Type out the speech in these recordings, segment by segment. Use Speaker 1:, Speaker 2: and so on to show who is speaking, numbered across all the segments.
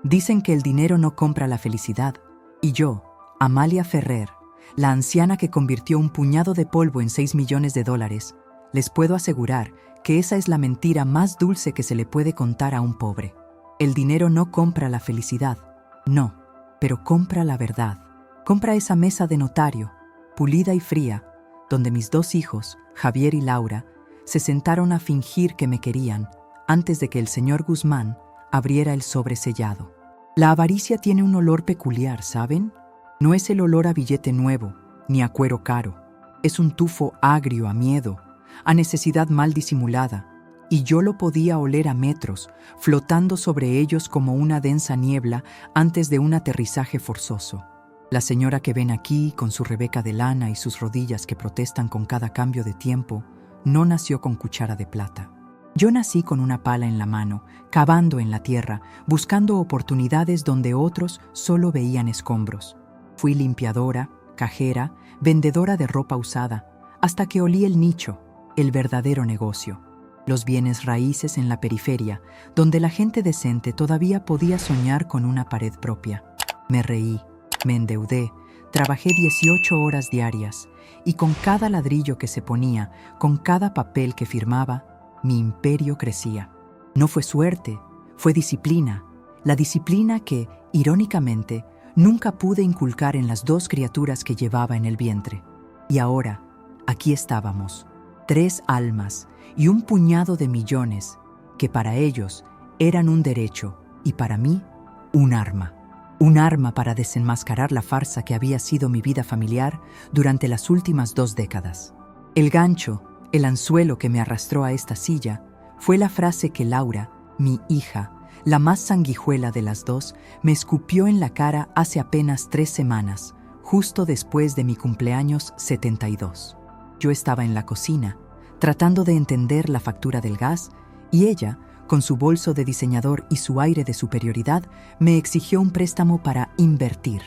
Speaker 1: Dicen que el dinero no compra la felicidad, y yo, Amalia Ferrer, la anciana que convirtió un puñado de polvo en 6 millones de dólares, les puedo asegurar que esa es la mentira más dulce que se le puede contar a un pobre. El dinero no compra la felicidad, no, pero compra la verdad. Compra esa mesa de notario, pulida y fría, donde mis 2 hijos, Javier y Laura, se sentaron a fingir que me querían antes de que el señor Guzmán abriera el sobre sellado. La avaricia tiene un olor peculiar, ¿saben? No es el olor a billete nuevo, ni a cuero caro. Es un tufo agrio a miedo, a necesidad mal disimulada, y yo lo podía oler a metros, flotando sobre ellos como una densa niebla antes de un aterrizaje forzoso. La señora que ven aquí, con su Rebeca de lana y sus rodillas que protestan con cada cambio de tiempo, no nació con cuchara de plata. Yo nací con una pala en la mano, cavando en la tierra, buscando oportunidades donde otros solo veían escombros. Fui limpiadora, cajera, vendedora de ropa usada, hasta que olí el nicho, el verdadero negocio. Los bienes raíces en la periferia, donde la gente decente todavía podía soñar con una pared propia. Me reí, me endeudé, trabajé 18 horas diarias, y con cada ladrillo que se ponía, con cada papel que firmaba, mi imperio crecía. No fue suerte, fue disciplina. La disciplina que, irónicamente, nunca pude inculcar en las 2 criaturas que llevaba en el vientre. Y ahora, aquí estábamos, 3 almas y un puñado de millones que para ellos eran un derecho y para mí, un arma. Un arma para desenmascarar la farsa que había sido mi vida familiar durante las últimas 2 décadas. El gancho, el anzuelo que me arrastró a esta silla, fue la frase que Laura, mi hija, la más sanguijuela de las 2, me escupió en la cara hace apenas 3 semanas, justo después de mi cumpleaños 72. Yo estaba en la cocina, tratando de entender la factura del gas, y ella, con su bolso de diseñador y su aire de superioridad, me exigió un préstamo para invertir.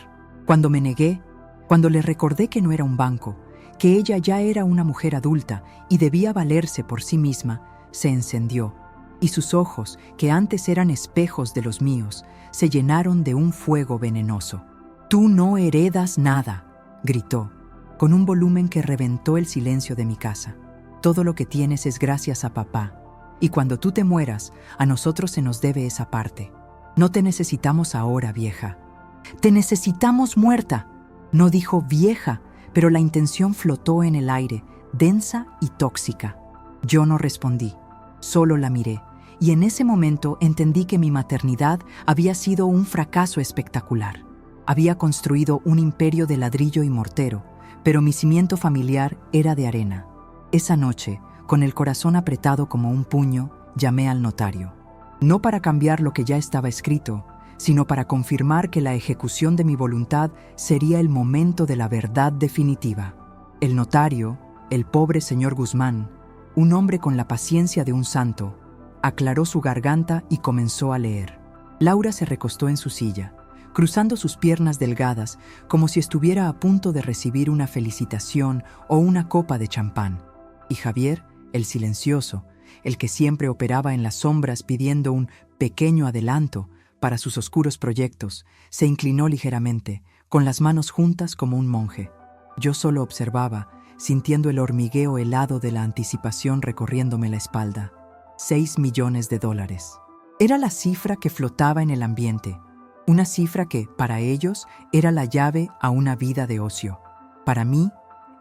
Speaker 1: Cuando me negué, cuando le recordé que no era un banco, que ella ya era una mujer adulta y debía valerse por sí misma, se encendió, y sus ojos, que antes eran espejos de los míos, se llenaron de un fuego venenoso. «Tú no heredas nada», gritó, con un volumen que reventó el silencio de mi casa. «Todo lo que tienes es gracias a papá, y cuando tú te mueras, a nosotros se nos debe esa parte. No te necesitamos ahora, vieja». «Te necesitamos muerta», no dijo vieja, pero la intención flotó en el aire, densa y tóxica. Yo no respondí, solo la miré, y en ese momento entendí que mi maternidad había sido un fracaso espectacular. Había construido un imperio de ladrillo y mortero, pero mi cimiento familiar era de arena. Esa noche, con el corazón apretado como un puño, llamé al notario. No para cambiar lo que ya estaba escrito, sino para confirmar que la ejecución de mi voluntad sería el momento de la verdad definitiva. El notario, el pobre señor Guzmán, un hombre con la paciencia de un santo, aclaró su garganta y comenzó a leer. Laura se recostó en su silla, cruzando sus piernas delgadas como si estuviera a punto de recibir una felicitación o una copa de champán. Y Javier, el silencioso, el que siempre operaba en las sombras pidiendo un pequeño adelanto para sus oscuros proyectos, se inclinó ligeramente, con las manos juntas como un monje. Yo solo observaba, sintiendo el hormigueo helado de la anticipación recorriéndome la espalda. 6 millones de dólares. Era la cifra que flotaba en el ambiente, una cifra que, para ellos, era la llave a una vida de ocio. Para mí,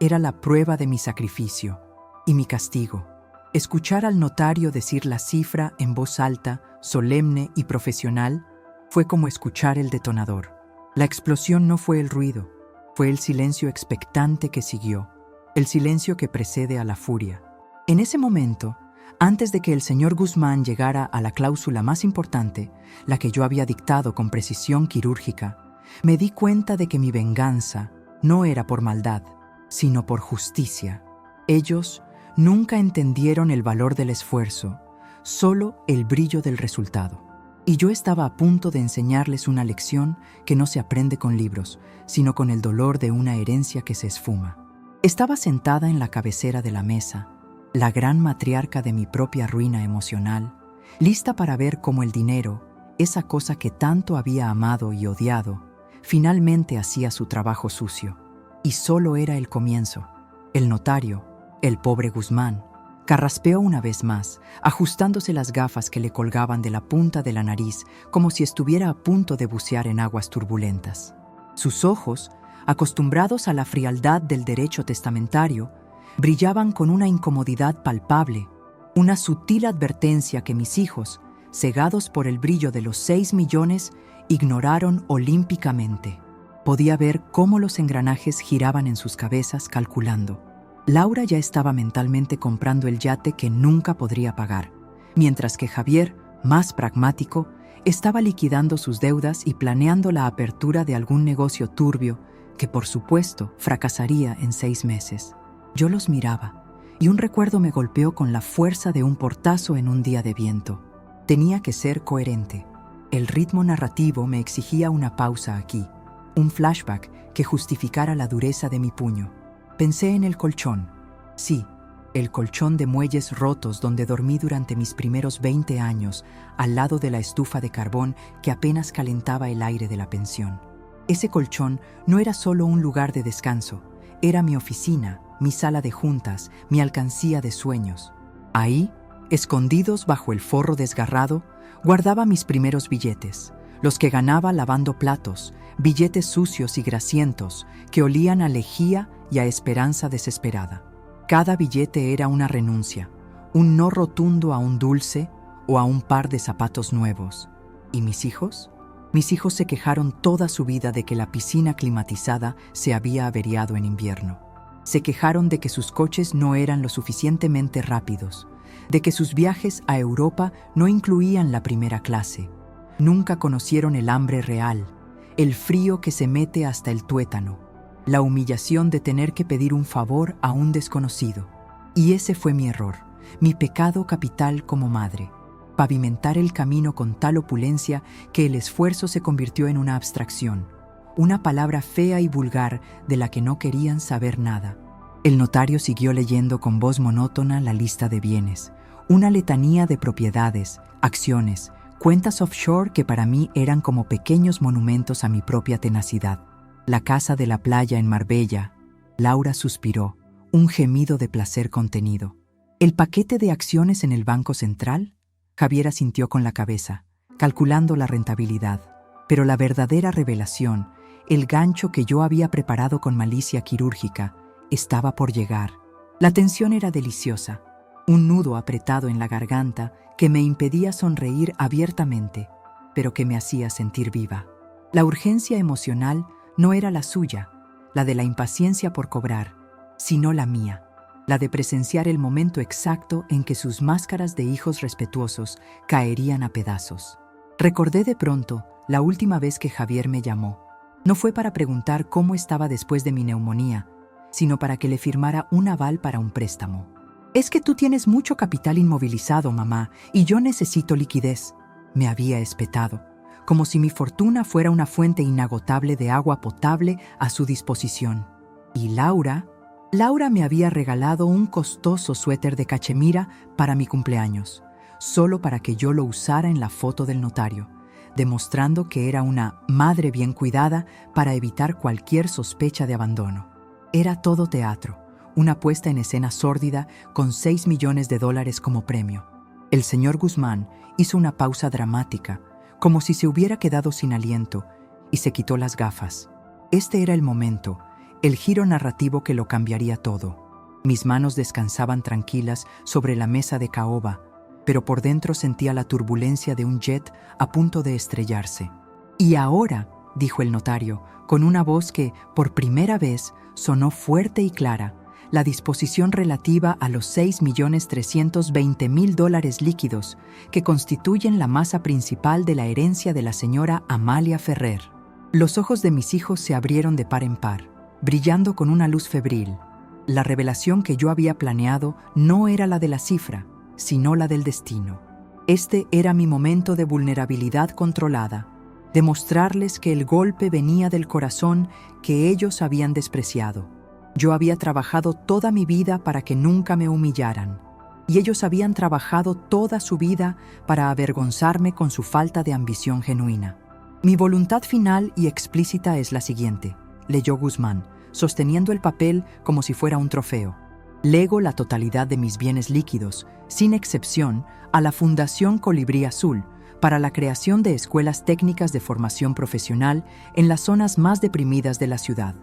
Speaker 1: era la prueba de mi sacrificio y mi castigo. Escuchar al notario decir la cifra en voz alta, solemne y profesional, fue como escuchar el detonador. La explosión no fue el ruido, fue el silencio expectante que siguió, el silencio que precede a la furia. En ese momento, antes de que el señor Guzmán llegara a la cláusula más importante, la que yo había dictado con precisión quirúrgica, me di cuenta de que mi venganza no era por maldad, sino por justicia. Ellos nunca entendieron el valor del esfuerzo, solo el brillo del resultado. Y yo estaba a punto de enseñarles una lección que no se aprende con libros, sino con el dolor de una herencia que se esfuma. Estaba sentada en la cabecera de la mesa, la gran matriarca de mi propia ruina emocional, lista para ver cómo el dinero, esa cosa que tanto había amado y odiado, finalmente hacía su trabajo sucio. Y solo era el comienzo. El notario, el pobre Guzmán, carraspeó una vez más, ajustándose las gafas que le colgaban de la punta de la nariz como si estuviera a punto de bucear en aguas turbulentas. Sus ojos, acostumbrados a la frialdad del derecho testamentario, brillaban con una incomodidad palpable, una sutil advertencia que mis hijos, cegados por el brillo de los 6 millones, ignoraron olímpicamente. Podía ver cómo los engranajes giraban en sus cabezas calculando. Laura ya estaba mentalmente comprando el yate que nunca podría pagar, mientras que Javier, más pragmático, estaba liquidando sus deudas y planeando la apertura de algún negocio turbio que, por supuesto, fracasaría en 6 meses. Yo los miraba, y un recuerdo me golpeó con la fuerza de un portazo en un día de viento. Tenía que ser coherente. El ritmo narrativo me exigía una pausa aquí, un flashback que justificara la dureza de mi puño. Pensé en el colchón. Sí, el colchón de muelles rotos donde dormí durante mis primeros 20 años, al lado de la estufa de carbón que apenas calentaba el aire de la pensión. Ese colchón no era solo un lugar de descanso, era mi oficina, mi sala de juntas, mi alcancía de sueños. Ahí, escondidos bajo el forro desgarrado, guardaba mis primeros billetes, los que ganaba lavando platos, billetes sucios y grasientos que olían a lejía y a esperanza desesperada. Cada billete era una renuncia, un no rotundo a un dulce o a un par de zapatos nuevos. ¿Y mis hijos? Mis hijos se quejaron toda su vida de que la piscina climatizada se había averiado en invierno. Se quejaron de que sus coches no eran lo suficientemente rápidos, de que sus viajes a Europa no incluían la primera clase. Nunca conocieron el hambre real, el frío que se mete hasta el tuétano, la humillación de tener que pedir un favor a un desconocido. Y ese fue mi error, mi pecado capital como madre. Pavimentar el camino con tal opulencia que el esfuerzo se convirtió en una abstracción, una palabra fea y vulgar de la que no querían saber nada. El notario siguió leyendo con voz monótona la lista de bienes, una letanía de propiedades, acciones, cuentas offshore que para mí eran como pequeños monumentos a mi propia tenacidad. La casa de la playa en Marbella. Laura suspiró, un gemido de placer contenido. ¿El paquete de acciones en el Banco Central? Javier asintió con la cabeza, calculando la rentabilidad. Pero la verdadera revelación, el gancho que yo había preparado con malicia quirúrgica, estaba por llegar. La tensión era deliciosa, un nudo apretado en la garganta que me impedía sonreír abiertamente, pero que me hacía sentir viva. La urgencia emocional no era la suya, la de la impaciencia por cobrar, sino la mía, la de presenciar el momento exacto en que sus máscaras de hijos respetuosos caerían a pedazos. Recordé de pronto la última vez que Javier me llamó. No fue para preguntar cómo estaba después de mi neumonía, sino para que le firmara un aval para un préstamo. «Es que tú tienes mucho capital inmovilizado, mamá, y yo necesito liquidez», me había espetado, como si mi fortuna fuera una fuente inagotable de agua potable a su disposición. Y Laura me había regalado un costoso suéter de cachemira para mi cumpleaños, solo para que yo lo usara en la foto del notario, demostrando que era una madre bien cuidada para evitar cualquier sospecha de abandono. Era todo teatro, una puesta en escena sórdida con 6 millones de dólares como premio. El señor Guzmán hizo una pausa dramática, como si se hubiera quedado sin aliento, y se quitó las gafas. Este era el momento, el giro narrativo que lo cambiaría todo. Mis manos descansaban tranquilas sobre la mesa de caoba, pero por dentro sentía la turbulencia de un jet a punto de estrellarse. «Y ahora», dijo el notario, con una voz que, por primera vez, sonó fuerte y clara, la disposición relativa a los 6.320.000 dólares líquidos que constituyen la masa principal de la herencia de la señora Amalia Ferrer. Los ojos de mis hijos se abrieron de par en par, brillando con una luz febril. La revelación que yo había planeado no era la de la cifra, sino la del destino. Este era mi momento de vulnerabilidad controlada, demostrarles que el golpe venía del corazón que ellos habían despreciado. Yo había trabajado toda mi vida para que nunca me humillaran. y ellos habían trabajado toda su vida para avergonzarme con su falta de ambición genuina. Mi voluntad final y explícita es la siguiente, leyó Guzmán, sosteniendo el papel como si fuera un trofeo. Lego la totalidad de mis bienes líquidos, sin excepción, a la Fundación Colibrí Azul, para la creación de escuelas técnicas de formación profesional en las zonas más deprimidas de la ciudad.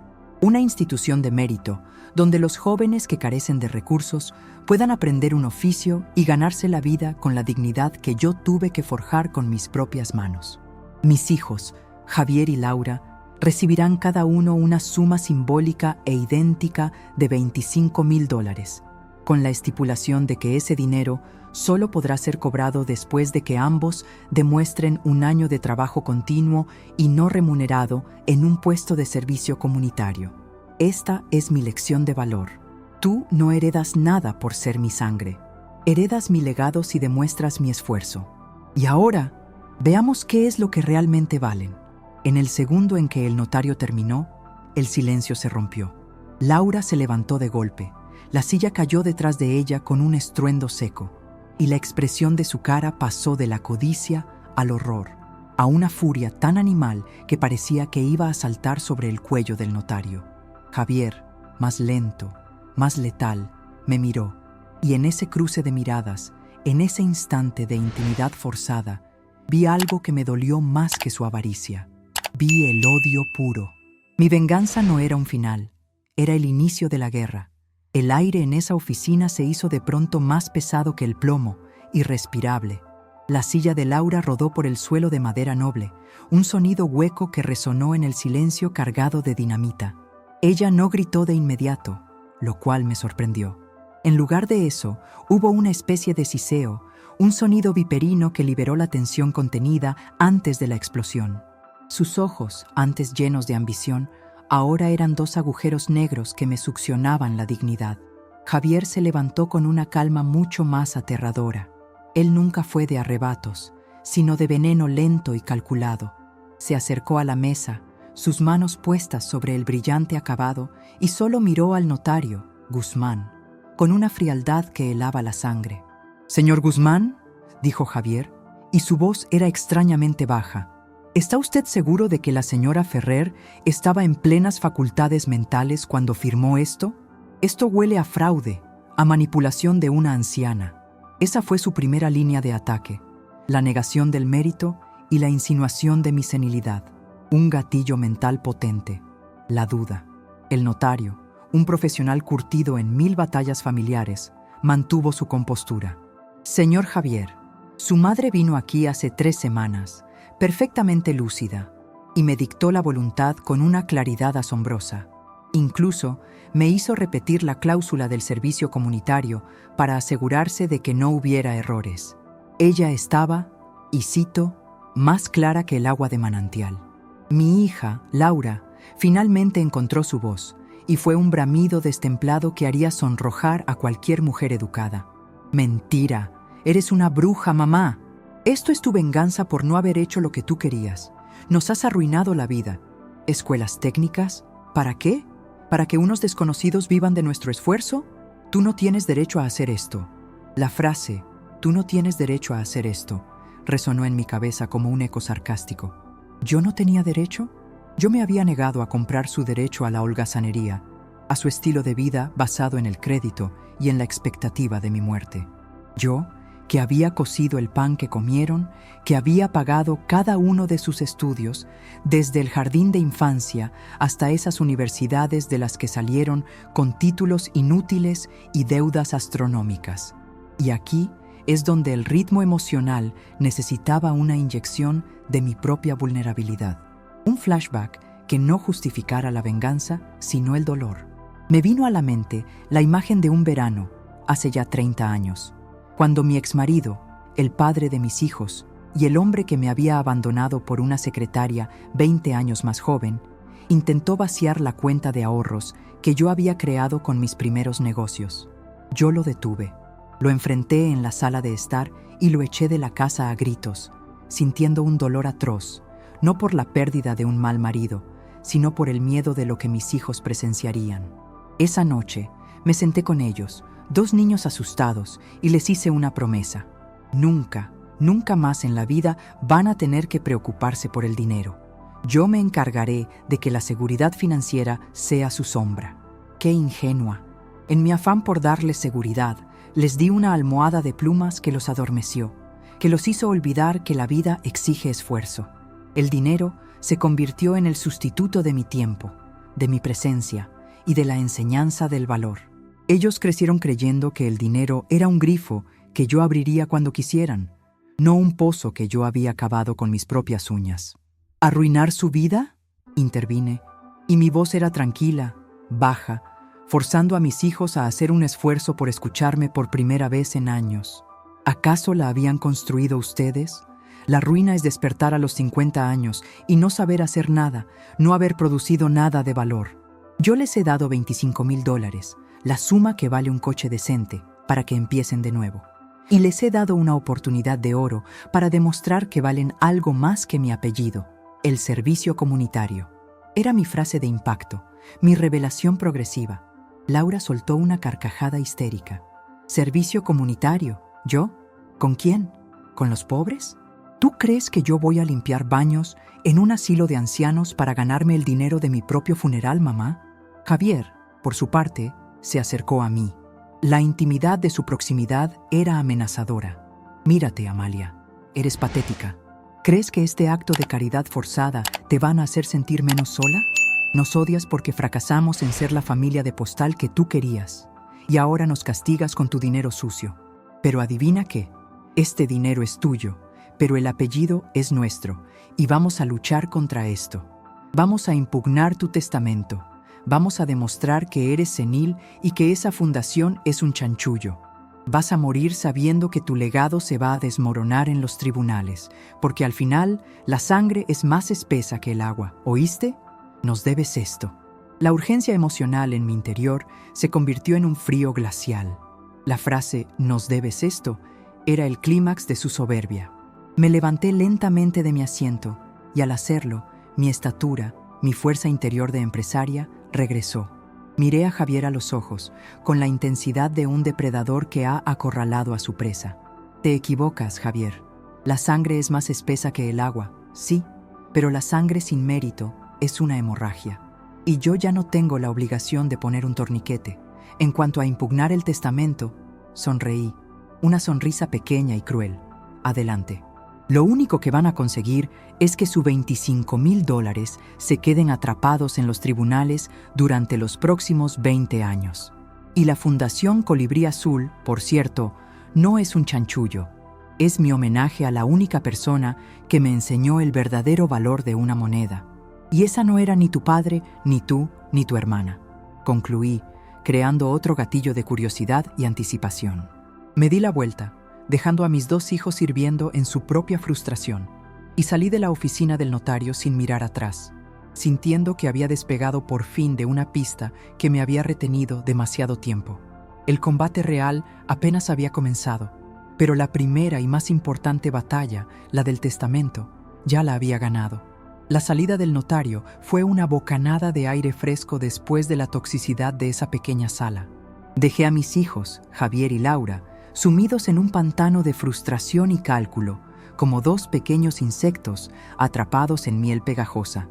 Speaker 1: Una institución de mérito, donde los jóvenes que carecen de recursos puedan aprender un oficio y ganarse la vida con la dignidad que yo tuve que forjar con mis propias manos. Mis hijos, Javier y Laura, recibirán cada uno una suma simbólica e idéntica de $25,000, con la estipulación de que ese dinero solo podrá ser cobrado después de que ambos demuestren un año de trabajo continuo y no remunerado en un puesto de servicio comunitario. Esta es mi lección de valor. Tú no heredas nada por ser mi sangre. Heredas mi legado si demuestras mi esfuerzo. Y ahora, veamos qué es lo que realmente valen. En el segundo en que el notario terminó, el silencio se rompió. Laura se levantó de golpe. La silla cayó detrás de ella con un estruendo seco, y la expresión de su cara pasó de la codicia al horror, a una furia tan animal que parecía que iba a saltar sobre el cuello del notario. Javier, más lento, más letal, me miró, y en ese cruce de miradas, en ese instante de intimidad forzada, vi algo que me dolió más que su avaricia. Vi el odio puro. Mi venganza no era un final, era el inicio de la guerra. El aire en esa oficina se hizo de pronto más pesado que el plomo, irrespirable. La silla de Laura rodó por el suelo de madera noble, un sonido hueco que resonó en el silencio cargado de dinamita. Ella no gritó de inmediato, lo cual me sorprendió. En lugar de eso, hubo una especie de siseo, un sonido viperino que liberó la tensión contenida antes de la explosión. Sus ojos, antes llenos de ambición, ahora eran dos agujeros negros que me succionaban la dignidad. Javier se levantó con una calma mucho más aterradora. Él nunca fue de arrebatos, sino de veneno lento y calculado. Se acercó a la mesa, sus manos puestas sobre el brillante acabado, y solo miró al notario, Guzmán, con una frialdad que helaba la sangre. «Señor Guzmán», dijo Javier, y su voz era extrañamente baja. ¿Está usted seguro de que la señora Ferrer estaba en plenas facultades mentales cuando firmó esto? Esto huele a fraude, a manipulación de una anciana. Esa fue su primera línea de ataque, la negación del mérito y la insinuación de mi senilidad. Un gatillo mental potente, la duda. El notario, un profesional curtido en 1000 batallas familiares, mantuvo su compostura. Señor Javier, su madre vino aquí hace 3 semanas, perfectamente lúcida, y me dictó la voluntad con una claridad asombrosa. Incluso me hizo repetir la cláusula del servicio comunitario para asegurarse de que no hubiera errores. Ella estaba, y cito, más clara que el agua de manantial. Mi hija, Laura, finalmente encontró su voz, y fue un bramido destemplado que haría sonrojar a cualquier mujer educada. Mentira, eres una bruja, mamá. Esto es tu venganza por no haber hecho lo que tú querías. Nos has arruinado la vida. ¿Escuelas técnicas? ¿Para qué? ¿Para que unos desconocidos vivan de nuestro esfuerzo? Tú no tienes derecho a hacer esto. La frase, tú no tienes derecho a hacer esto, resonó en mi cabeza como un eco sarcástico. ¿Yo no tenía derecho? Yo me había negado a comprar su derecho a la holgazanería, a su estilo de vida basado en el crédito y en la expectativa de mi muerte. Yo, que había cocido el pan que comieron, que había pagado cada uno de sus estudios, desde el jardín de infancia hasta esas universidades de las que salieron con títulos inútiles y deudas astronómicas. Y aquí es donde el ritmo emocional necesitaba una inyección de mi propia vulnerabilidad. Un flashback que no justificara la venganza, sino el dolor. Me vino a la mente la imagen de un verano, hace ya 30 años, cuando mi exmarido, el padre de mis hijos, y el hombre que me había abandonado por una secretaria 20 años más joven, intentó vaciar la cuenta de ahorros que yo había creado con mis primeros negocios. Yo lo detuve, lo enfrenté en la sala de estar y lo eché de la casa a gritos, sintiendo un dolor atroz, no por la pérdida de un mal marido, sino por el miedo de lo que mis hijos presenciarían. Esa noche, Me senté con ellos, 2 niños asustados, y les hice una promesa. Nunca, nunca más en la vida van a tener que preocuparse por el dinero. Yo me encargaré de que la seguridad financiera sea su sombra. ¡Qué ingenua! En mi afán por darles seguridad, les di una almohada de plumas que los adormeció, que los hizo olvidar que la vida exige esfuerzo. El dinero se convirtió en el sustituto de mi tiempo, de mi presencia y de la enseñanza del valor. Ellos crecieron creyendo que el dinero era un grifo que yo abriría cuando quisieran, no un pozo que yo había cavado con mis propias uñas. ¿Arruinar su vida?, intervine, y mi voz era tranquila, baja, forzando a mis hijos a hacer un esfuerzo por escucharme por primera vez en años. ¿Acaso la habían construido ustedes? La ruina es despertar a los 50 años y no saber hacer nada, no haber producido nada de valor. Yo les he dado $25,000, la suma que vale un coche decente, para que empiecen de nuevo. Y les he dado una oportunidad de oro para demostrar que valen algo más que mi apellido, el servicio comunitario. Era mi frase de impacto, mi revelación progresiva. Laura soltó una carcajada histérica. ¿Servicio comunitario? ¿Yo? ¿Con quién? ¿Con los pobres? ¿Tú crees que yo voy a limpiar baños en un asilo de ancianos para ganarme el dinero de mi propio funeral, mamá? Javier, por su parte, se acercó a mí. La intimidad de su proximidad era amenazadora. Mírate, Amalia, eres patética. ¿Crees que este acto de caridad forzada te van a hacer sentir menos sola? Nos odias porque fracasamos en ser la familia de postal que tú querías, y ahora nos castigas con tu dinero sucio. Pero adivina qué, este dinero es tuyo, pero el apellido es nuestro, y vamos a luchar contra esto. Vamos a impugnar tu testamento. Vamos a demostrar que eres senil y que esa fundación es un chanchullo. Vas a morir sabiendo que tu legado se va a desmoronar en los tribunales, porque al final la sangre es más espesa que el agua, ¿oíste? Nos debes esto. La urgencia emocional en mi interior se convirtió en un frío glacial. La frase «nos debes esto» era el clímax de su soberbia. Me levanté lentamente de mi asiento y al hacerlo, mi estatura, mi fuerza interior de empresaria, regresó. Miré a Javier a los ojos, con la intensidad de un depredador que ha acorralado a su presa. Te equivocas, Javier. La sangre es más espesa que el agua, sí, pero la sangre sin mérito es una hemorragia. Y yo ya no tengo la obligación de poner un torniquete. En cuanto a impugnar el testamento, sonreí. Una sonrisa pequeña y cruel. Adelante. Lo único que van a conseguir es que sus $25,000 se queden atrapados en los tribunales durante los próximos 20 años. Y la Fundación Colibrí Azul, por cierto, no es un chanchullo. Es mi homenaje a la única persona que me enseñó el verdadero valor de una moneda. Y esa no era ni tu padre, ni tú, ni tu hermana. Concluí, creando otro gatillo de curiosidad y anticipación. Me di la vuelta, dejando a mis 2 hijos sirviendo en su propia frustración, y salí de la oficina del notario sin mirar atrás, sintiendo que había despegado por fin de una pista que me había retenido demasiado tiempo. El combate real apenas había comenzado, pero la primera y más importante batalla, la del testamento, ya la había ganado. La salida del notario fue una bocanada de aire fresco después de la toxicidad de esa pequeña sala. Dejé a mis hijos, Javier y Laura, sumidos en un pantano de frustración y cálculo, como 2 pequeños insectos atrapados en miel pegajosa.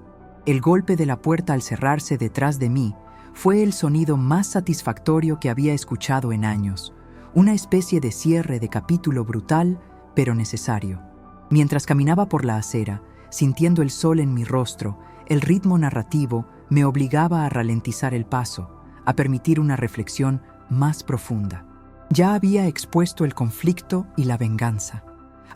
Speaker 1: El golpe de la puerta al cerrarse detrás de mí fue el sonido más satisfactorio que había escuchado en años, una especie de cierre de capítulo brutal, pero necesario. Mientras caminaba por la acera, sintiendo el sol en mi rostro, el ritmo narrativo me obligaba a ralentizar el paso, a permitir una reflexión más profunda. Ya había expuesto el conflicto y la venganza.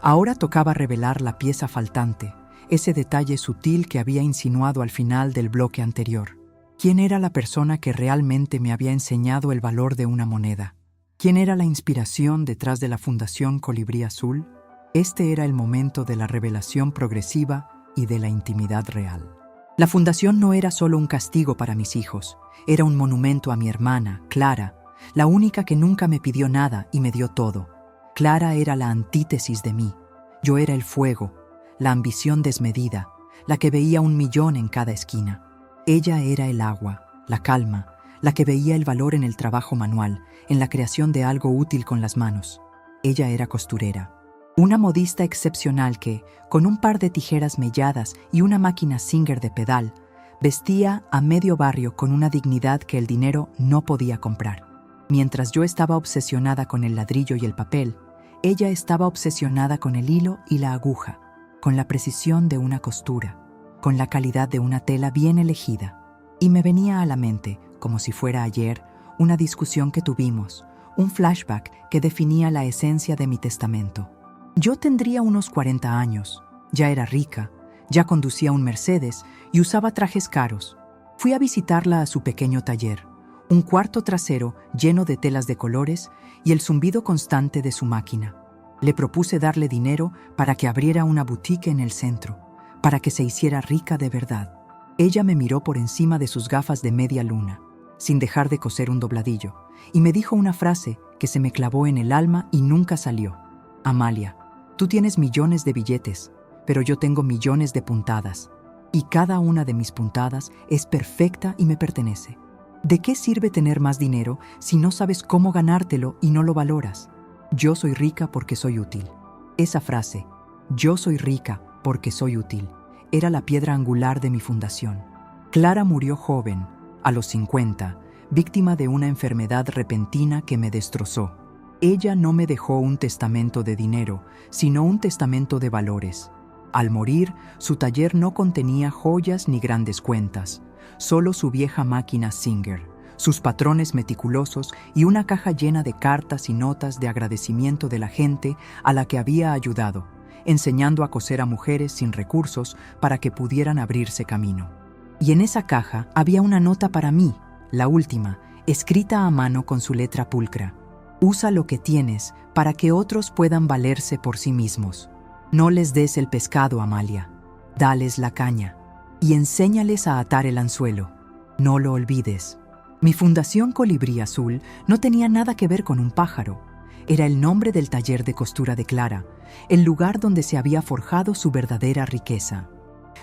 Speaker 1: Ahora tocaba revelar la pieza faltante, ese detalle sutil que había insinuado al final del bloque anterior. ¿Quién era la persona que realmente me había enseñado el valor de una moneda? ¿Quién era la inspiración detrás de la Fundación Colibrí Azul? Este era el momento de la revelación progresiva y de la intimidad real. La fundación no era solo un castigo para mis hijos, era un monumento a mi hermana, Clara, la única que nunca me pidió nada y me dio todo. Clara era la antítesis de mí. Yo era el fuego, la ambición desmedida, la que veía 1 millón en cada esquina. Ella era el agua, la calma, la que veía el valor en el trabajo manual, en la creación de algo útil con las manos. Ella era costurera. Una modista excepcional que, con un par de tijeras melladas y una máquina Singer de pedal, vestía a medio barrio con una dignidad que el dinero no podía comprar. Mientras yo estaba obsesionada con el ladrillo y el papel, ella estaba obsesionada con el hilo y la aguja, con la precisión de una costura, con la calidad de una tela bien elegida. Y me venía a la mente, como si fuera ayer, una discusión que tuvimos, un flashback que definía la esencia de mi testamento. Yo tendría unos 40 años, ya era rica, ya conducía un Mercedes y usaba trajes caros. Fui a visitarla a su pequeño taller, un cuarto trasero lleno de telas de colores y el zumbido constante de su máquina. Le propuse darle dinero para que abriera una boutique en el centro, para que se hiciera rica de verdad. Ella me miró por encima de sus gafas de media luna, sin dejar de coser un dobladillo, y me dijo una frase que se me clavó en el alma y nunca salió. Amalia, tú tienes millones de billetes, pero yo tengo millones de puntadas, y cada una de mis puntadas es perfecta y me pertenece. ¿De qué sirve tener más dinero si no sabes cómo ganártelo y no lo valoras? Yo soy rica porque soy útil. Esa frase, yo soy rica porque soy útil, era la piedra angular de mi fundación. Clara murió joven, a los 50, víctima de una enfermedad repentina que me destrozó. Ella no me dejó un testamento de dinero, sino un testamento de valores. Al morir, su taller no contenía joyas ni grandes cuentas, solo su vieja máquina Singer, sus patrones meticulosos y una caja llena de cartas y notas de agradecimiento de la gente a la que había ayudado, enseñando a coser a mujeres sin recursos para que pudieran abrirse camino. Y en esa caja había una nota para mí, la última, escrita a mano con su letra pulcra. Usa lo que tienes para que otros puedan valerse por sí mismos. No les des el pescado, Amalia. Dales la caña. Y enséñales a atar el anzuelo. No lo olvides. Mi fundación Colibrí Azul no tenía nada que ver con un pájaro. Era el nombre del taller de costura de Clara, el lugar donde se había forjado su verdadera riqueza.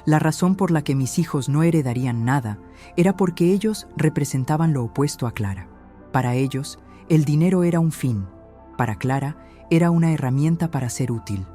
Speaker 1: La razón por la que mis hijos no heredarían nada era porque ellos representaban lo opuesto a Clara. Para ellos, el dinero era un fin. Para Clara, era una herramienta para ser útil.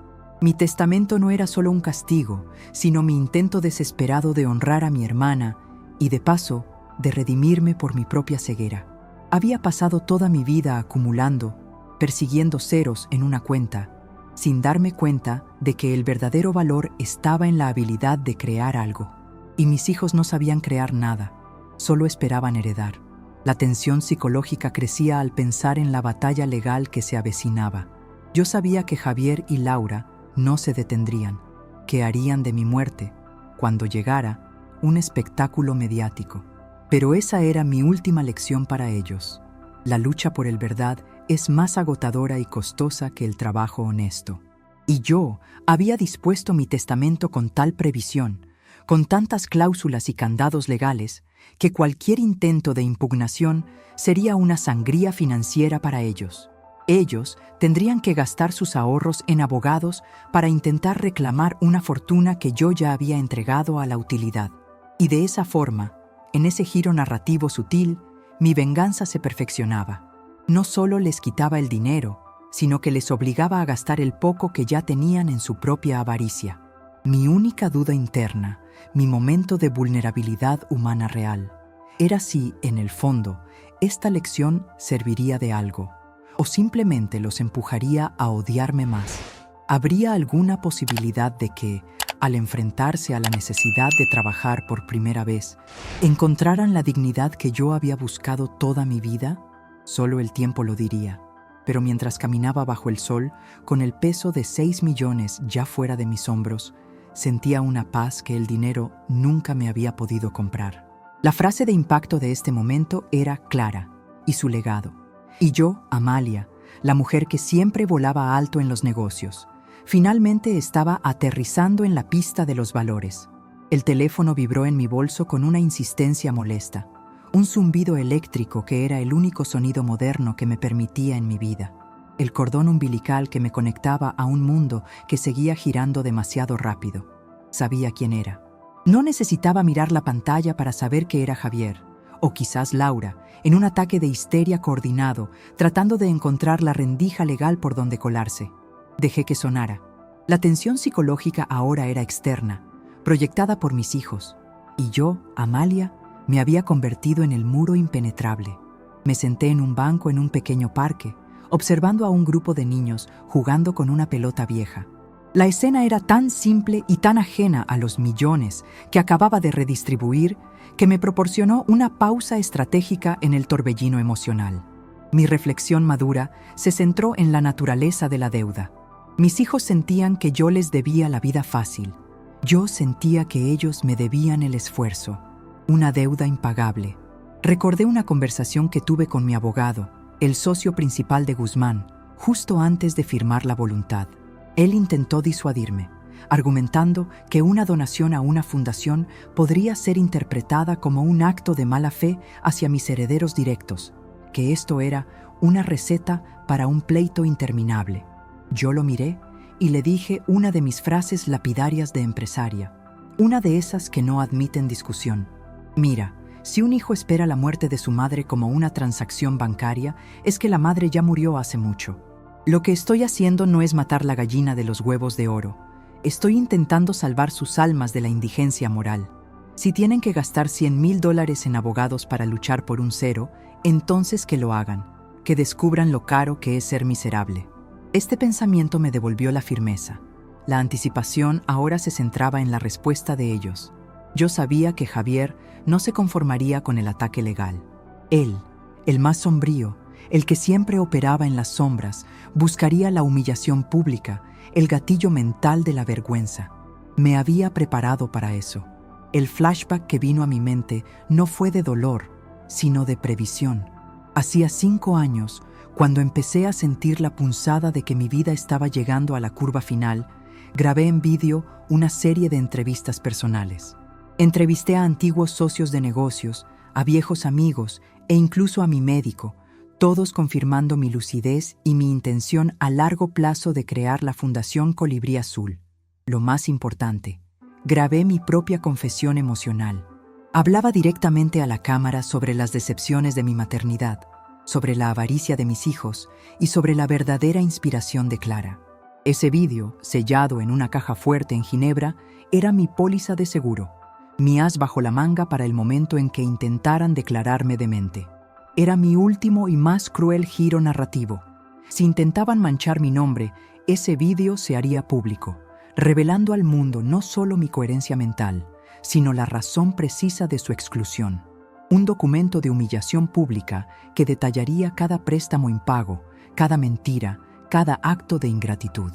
Speaker 1: Mi testamento no era solo un castigo, sino mi intento desesperado de honrar a mi hermana y, de paso, de redimirme por mi propia ceguera. Había pasado toda mi vida acumulando, persiguiendo ceros en una cuenta, sin darme cuenta de que el verdadero valor estaba en la habilidad de crear algo. Y mis hijos no sabían crear nada, solo esperaban heredar. La tensión psicológica crecía al pensar en la batalla legal que se avecinaba. Yo sabía que Javier y Laura no se detendrían, que harían de mi muerte, cuando llegara, un espectáculo mediático. Pero esa era mi última lección para ellos. La lucha por el verdad es más agotadora y costosa que el trabajo honesto. Y yo había dispuesto mi testamento con tal previsión, con tantas cláusulas y candados legales, que cualquier intento de impugnación sería una sangría financiera para ellos. Ellos tendrían que gastar sus ahorros en abogados para intentar reclamar una fortuna que yo ya había entregado a la utilidad. Y de esa forma, en ese giro narrativo sutil, mi venganza se perfeccionaba. No solo les quitaba el dinero, sino que les obligaba a gastar el poco que ya tenían en su propia avaricia. Mi única duda interna, mi momento de vulnerabilidad humana real, era si, en el fondo, esta lección serviría de algo, o simplemente los empujaría a odiarme más. ¿Habría alguna posibilidad de que, al enfrentarse a la necesidad de trabajar por primera vez, encontraran la dignidad que yo había buscado toda mi vida? Solo el tiempo lo diría. Pero mientras caminaba bajo el sol, con el peso de 6 millones ya fuera de mis hombros, sentía una paz que el dinero nunca me había podido comprar. La frase de impacto de este momento era Clara y su legado. Y yo, Amalia, la mujer que siempre volaba alto en los negocios, finalmente estaba aterrizando en la pista de los valores. El teléfono vibró en mi bolso con una insistencia molesta, un zumbido eléctrico que era el único sonido moderno que me permitía en mi vida. El cordón umbilical que me conectaba a un mundo que seguía girando demasiado rápido. Sabía quién era. No necesitaba mirar la pantalla para saber que era Javier, o quizás Laura, en un ataque de histeria coordinado, tratando de encontrar la rendija legal por donde colarse. Dejé que sonara. La tensión psicológica ahora era externa, proyectada por mis hijos, y yo, Amalia, me había convertido en el muro impenetrable. Me senté en un banco en un pequeño parque, observando a un grupo de niños jugando con una pelota vieja. La escena era tan simple y tan ajena a los millones que acababa de redistribuir que me proporcionó una pausa estratégica en el torbellino emocional. Mi reflexión madura se centró en la naturaleza de la deuda. Mis hijos sentían que yo les debía la vida fácil. Yo sentía que ellos me debían el esfuerzo, una deuda impagable. Recordé una conversación que tuve con mi abogado, el socio principal de Guzmán, justo antes de firmar la voluntad. Él intentó disuadirme, argumentando que una donación a una fundación podría ser interpretada como un acto de mala fe hacia mis herederos directos, que esto era una receta para un pleito interminable. Yo lo miré y le dije una de mis frases lapidarias de empresaria, una de esas que no admiten discusión. Mira, si un hijo espera la muerte de su madre como una transacción bancaria, es que la madre ya murió hace mucho. Lo que estoy haciendo no es matar la gallina de los huevos de oro. Estoy intentando salvar sus almas de la indigencia moral. Si tienen que gastar $100,000 en abogados para luchar por un cero, entonces que lo hagan, que descubran lo caro que es ser miserable. Este pensamiento me devolvió la firmeza. La anticipación ahora se centraba en la respuesta de ellos. Yo sabía que Javier no se conformaría con el ataque legal. Él, el más sombrío, el que siempre operaba en las sombras, buscaría la humillación pública, el gatillo mental de la vergüenza. Me había preparado para eso. El flashback que vino a mi mente no fue de dolor, sino de previsión. Hacía 5 años, cuando empecé a sentir la punzada de que mi vida estaba llegando a la curva final, grabé en vídeo una serie de entrevistas personales. Entrevisté a antiguos socios de negocios, a viejos amigos e incluso a mi médico, todos confirmando mi lucidez y mi intención a largo plazo de crear la Fundación Colibrí Azul. Lo más importante, grabé mi propia confesión emocional. Hablaba directamente a la cámara sobre las decepciones de mi maternidad, sobre la avaricia de mis hijos y sobre la verdadera inspiración de Clara. Ese vídeo, sellado en una caja fuerte en Ginebra, era mi póliza de seguro, mi as bajo la manga para el momento en que intentaran declararme demente. Era mi último y más cruel giro narrativo. Si intentaban manchar mi nombre, ese vídeo se haría público, revelando al mundo no solo mi coherencia mental, sino la razón precisa de su exclusión. Un documento de humillación pública que detallaría cada préstamo impago, cada mentira, cada acto de ingratitud.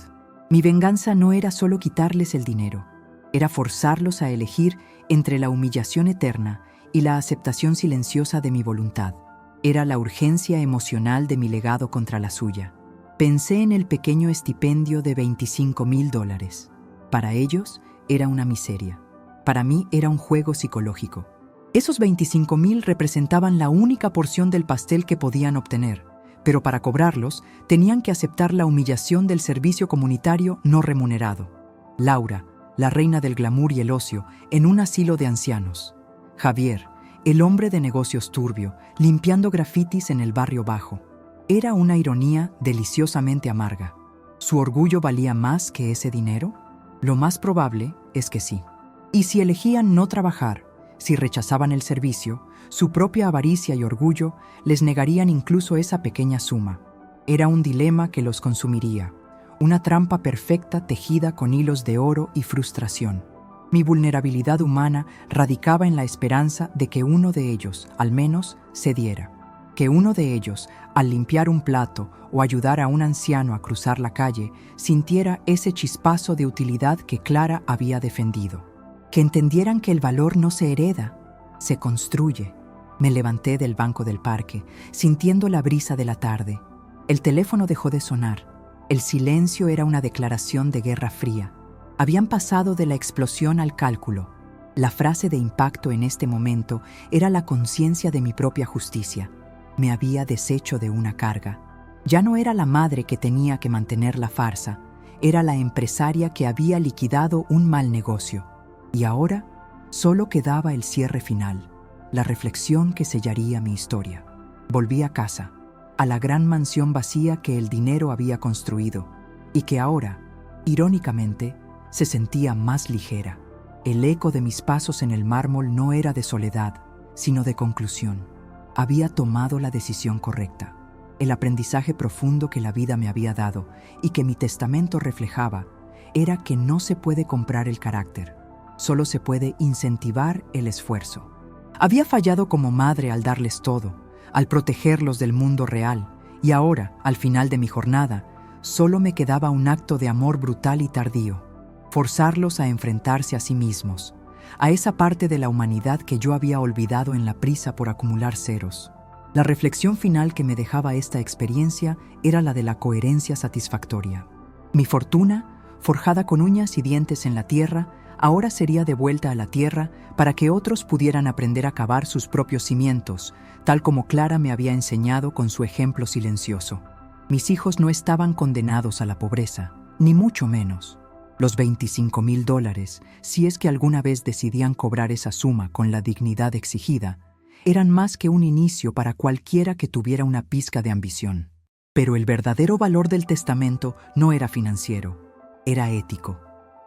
Speaker 1: Mi venganza no era solo quitarles el dinero, era forzarlos a elegir entre la humillación eterna y la aceptación silenciosa de mi voluntad. Era la urgencia emocional de mi legado contra la suya. Pensé en el pequeño estipendio de $25,000. Para ellos era una miseria. Para mí era un juego psicológico. Esos 25,000 representaban la única porción del pastel que podían obtener, pero para cobrarlos tenían que aceptar la humillación del servicio comunitario no remunerado. Laura, la reina del glamour y el ocio, en un asilo de ancianos. Javier, el hombre de negocios turbio, limpiando grafitis en el barrio bajo. Era una ironía deliciosamente amarga. ¿Su orgullo valía más que ese dinero? Lo más probable es que sí. Y si elegían no trabajar, si rechazaban el servicio, su propia avaricia y orgullo les negarían incluso esa pequeña suma. Era un dilema que los consumiría, una trampa perfecta tejida con hilos de oro y frustración. Mi vulnerabilidad humana radicaba en la esperanza de que uno de ellos, al menos, cediera. Que uno de ellos, al limpiar un plato o ayudar a un anciano a cruzar la calle, sintiera ese chispazo de utilidad que Clara había defendido. Que entendieran que el valor no se hereda, se construye. Me levanté del banco del parque, sintiendo la brisa de la tarde. El teléfono dejó de sonar. El silencio era una declaración de guerra fría. Habían pasado de la explosión al cálculo. La frase de impacto en este momento era la conciencia de mi propia justicia. Me había deshecho de una carga. Ya no era la madre que tenía que mantener la farsa, era la empresaria que había liquidado un mal negocio. Y ahora solo quedaba el cierre final. la reflexión que sellaría mi historia. Volví a casa, a la gran mansión vacía que el dinero había construido y que ahora, irónicamente, se sentía más ligera. El eco de mis pasos en el mármol no era de soledad, sino de conclusión. Había tomado la decisión correcta. El aprendizaje profundo que la vida me había dado y que mi testamento reflejaba era que no se puede comprar el carácter, solo se puede incentivar el esfuerzo. Había fallado como madre al darles todo, al protegerlos del mundo real, y ahora, al final de mi jornada, solo me quedaba un acto de amor brutal y tardío: forzarlos a enfrentarse a sí mismos, a esa parte de la humanidad que yo había olvidado en la prisa por acumular ceros. La reflexión final que me dejaba esta experiencia era la de la coherencia satisfactoria. Mi fortuna, forjada con uñas y dientes en la tierra, ahora sería devuelta a la tierra para que otros pudieran aprender a cavar sus propios cimientos, tal como Clara me había enseñado con su ejemplo silencioso. Mis hijos no estaban condenados a la pobreza, ni mucho menos. Los $25,000, si es que alguna vez decidían cobrar esa suma con la dignidad exigida, eran más que un inicio para cualquiera que tuviera una pizca de ambición. Pero el verdadero valor del testamento no era financiero, era ético.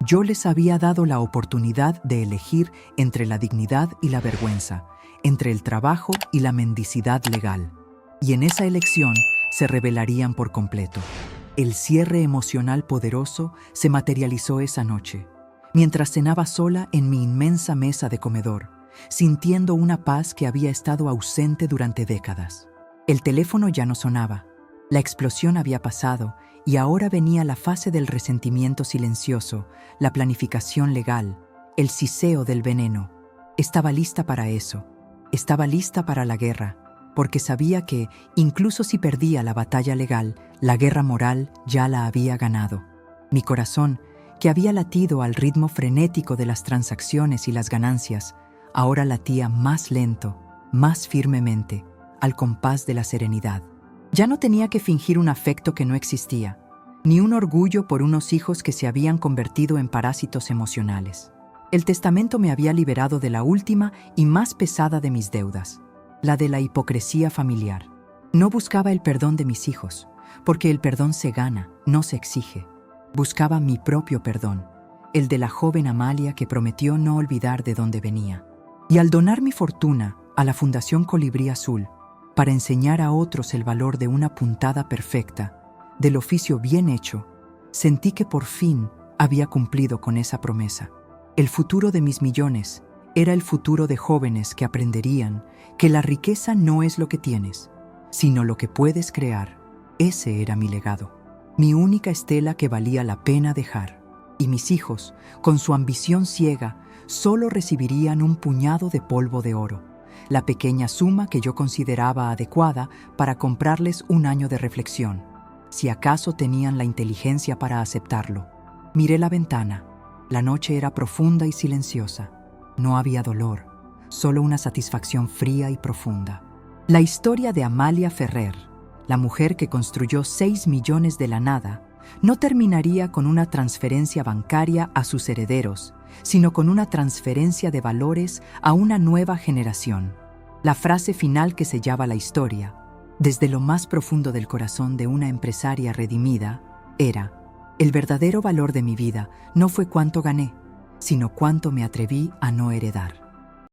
Speaker 1: Yo les había dado la oportunidad de elegir entre la dignidad y la vergüenza, entre el trabajo y la mendicidad legal. Y en esa elección se rebelarían por completo. El cierre emocional poderoso se materializó esa noche, mientras cenaba sola en mi inmensa mesa de comedor, sintiendo una paz que había estado ausente durante décadas. El teléfono ya no sonaba, la explosión había pasado y ahora venía la fase del resentimiento silencioso, la planificación legal, el siseo del veneno. Estaba lista para eso, estaba lista para la guerra, porque sabía que, incluso si perdía la batalla legal, la guerra moral ya la había ganado. Mi corazón, que había latido al ritmo frenético de las transacciones y las ganancias, ahora latía más lento, más firmemente, al compás de la serenidad. Ya no tenía que fingir un afecto que no existía, ni un orgullo por unos hijos que se habían convertido en parásitos emocionales. El testamento me había liberado de la última y más pesada de mis deudas, la de la hipocresía familiar. No buscaba el perdón de mis hijos, porque el perdón se gana, no se exige. Buscaba mi propio perdón, el de la joven Amalia que prometió no olvidar de dónde venía. Y al donar mi fortuna a la Fundación Colibrí Azul, para enseñar a otros el valor de una puntada perfecta, del oficio bien hecho, sentí que por fin había cumplido con esa promesa. El futuro de mis millones era el futuro de jóvenes que aprenderían que la riqueza no es lo que tienes, sino lo que puedes crear. Ese era mi legado, mi única estela que valía la pena dejar. Y mis hijos, con su ambición ciega, solo recibirían un puñado de polvo de oro, la pequeña suma que yo consideraba adecuada para comprarles un año de reflexión, si acaso tenían la inteligencia para aceptarlo. Miré la ventana. La noche era profunda y silenciosa. No había dolor, solo una satisfacción fría y profunda. La historia de Amalia Ferrer, la mujer que construyó 6 millones de la nada, no terminaría con una transferencia bancaria a sus herederos, sino con una transferencia de valores a una nueva generación. La frase final que sellaba la historia, desde lo más profundo del corazón de una empresaria redimida, era: el verdadero valor de mi vida no fue cuánto gané, sino cuánto me atreví a no heredar.